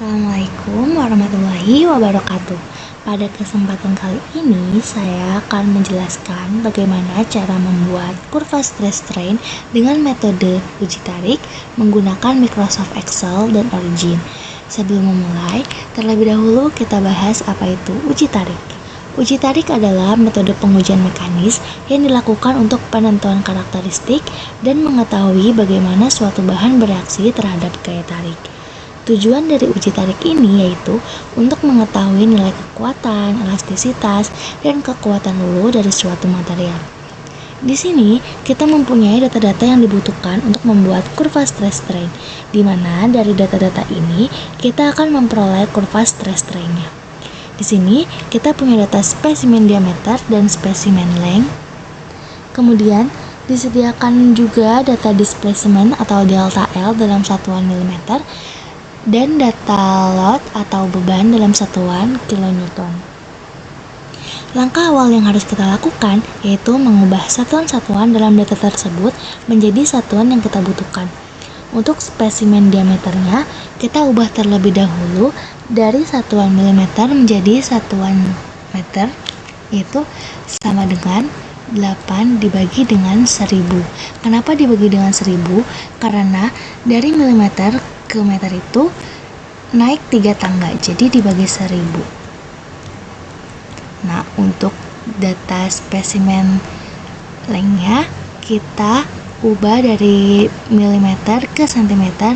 Assalamualaikum warahmatullahi wabarakatuh. Pada kesempatan kali ini, saya akan menjelaskan bagaimana cara membuat kurva stress strain dengan metode uji tarik menggunakan Microsoft Excel dan Origin. Sebelum memulai, terlebih dahulu kita bahas apa itu uji tarik. Uji tarik adalah metode pengujian mekanis yang dilakukan untuk penentuan karakteristik dan mengetahui bagaimana suatu bahan bereaksi terhadap gaya tarik. Tujuan dari uji tarik ini yaitu untuk mengetahui nilai kekuatan, elastisitas, dan kekuatan lulu dari suatu material. Di sini, kita mempunyai data-data yang dibutuhkan untuk membuat kurva stress strain, di mana dari data-data ini kita akan memperoleh kurva stress strain-nya. Di sini, kita punya data spesimen diameter dan spesimen length. Kemudian, disediakan juga data displacement atau delta L dalam satuan milimeter, dan data load atau beban dalam satuan kilonewton. Langkah awal yang harus kita lakukan yaitu mengubah satuan-satuan dalam data tersebut menjadi satuan yang kita butuhkan. Untuk spesimen diameternya, kita ubah terlebih dahulu dari satuan milimeter menjadi satuan meter, yaitu sama dengan 8 dibagi dengan 1000. Kenapa dibagi dengan 1000? Karena dari milimeter ke meter itu naik 3 tangga, jadi dibagi 1000. Nah, untuk data spesimen lengthnya kita ubah dari milimeter ke cm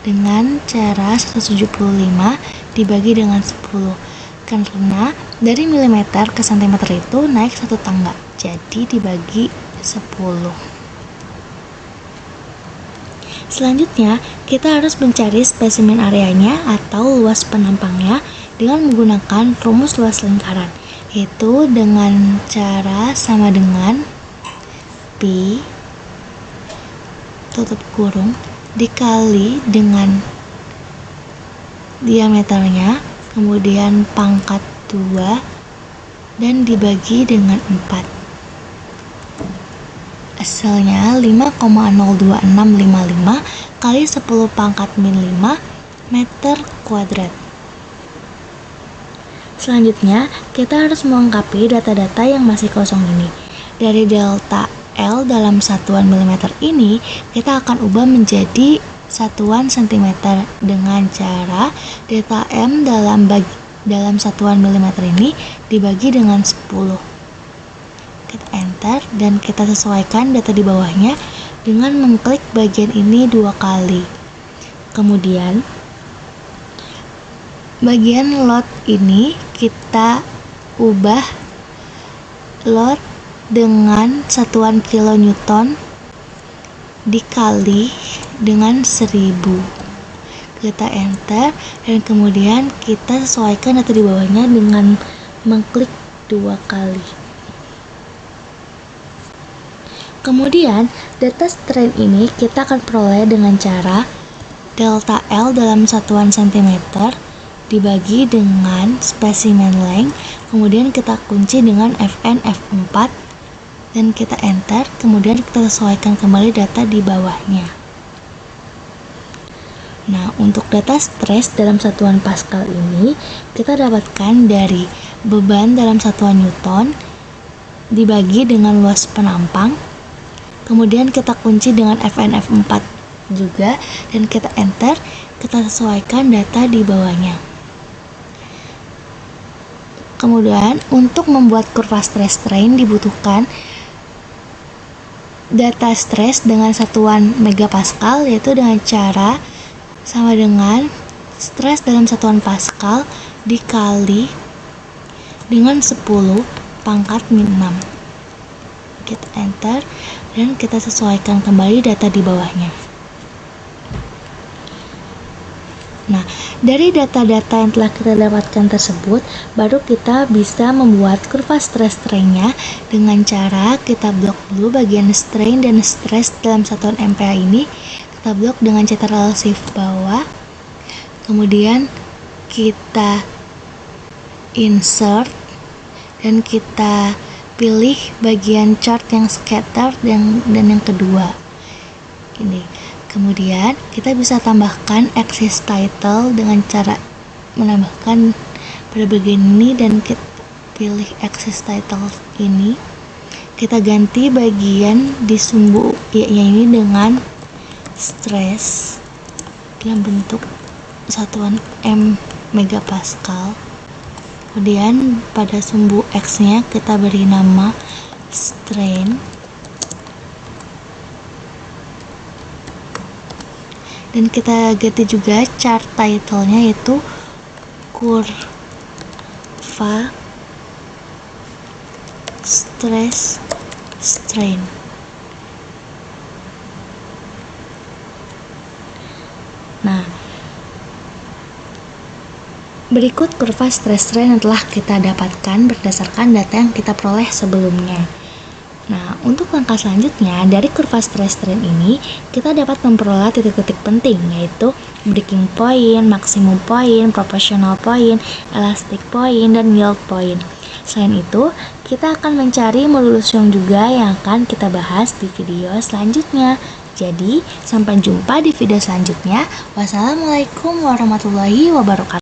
dengan cara 175 dibagi dengan 10, karena dari milimeter ke cm itu naik 1 tangga, jadi dibagi 10. Selanjutnya, kita harus mencari spesimen areanya atau luas penampangnya dengan menggunakan rumus luas lingkaran, yaitu dengan cara sama dengan pi tutup kurung dikali dengan diameternya, kemudian pangkat 2 dan dibagi dengan 4. Hasilnya 5,02655 kali 10 pangkat min 5 meter kuadrat. Selanjutnya, kita harus melengkapi data-data yang masih kosong ini. Dari delta L dalam satuan milimeter ini, kita akan ubah menjadi satuan cm dengan cara delta M dalam satuan milimeter ini dibagi dengan 10. Kita enter dan kita sesuaikan data di bawahnya dengan mengklik bagian ini 2 kali. Kemudian bagian load ini kita ubah load dengan satuan kilonewton dikali dengan 1000. Kita enter dan kemudian kita sesuaikan data di bawahnya dengan mengklik 2 kali. Kemudian, data strain ini kita akan peroleh dengan cara delta L dalam satuan cm dibagi dengan spesimen length, kemudian kita kunci dengan Fn F4 dan kita enter, kemudian kita sesuaikan kembali data di bawahnya. Nah, untuk data stres dalam satuan Pascal ini kita dapatkan dari beban dalam satuan Newton dibagi dengan luas penampang, kemudian kita kunci dengan Fn F4 juga dan kita enter, kita sesuaikan data di bawahnya. Kemudian untuk membuat kurva stress strain dibutuhkan data stres dengan satuan megapascal, yaitu dengan cara sama dengan stres dalam satuan Pascal dikali dengan 10 pangkat min 6. Kita enter dan kita sesuaikan kembali data di bawahnya. Nah, dari data-data yang telah kita dapatkan tersebut, baru kita bisa membuat kurva stress strain-nya dengan cara kita blok dulu bagian strain dan stress dalam satuan MPa ini. Kita blok dengan cetak relatif bawah. Kemudian kita insert dan kita pilih bagian chart yang scatter dan yang kedua ini. Kemudian kita bisa tambahkan axis title dengan cara menambahkan pada bagian ini, dan kita pilih axis title ini. Kita ganti bagian di sumbu ini dengan stress dalam bentuk satuan M megapascal. Kemudian pada sumbu X nya kita beri nama strain, dan kita ganti juga chart title-nya yaitu kurva stress strain. Nah, berikut kurva stress strain yang telah kita dapatkan berdasarkan data yang kita peroleh sebelumnya. Nah, untuk langkah selanjutnya dari kurva stress strain ini, kita dapat memperoleh titik-titik penting, yaitu breaking point, maximum point, proportional point, elastic point, dan yield point. Selain itu, kita akan mencari modulus Young juga yang akan kita bahas di video selanjutnya. Jadi, sampai jumpa di video selanjutnya. Wassalamualaikum warahmatullahi wabarakatuh.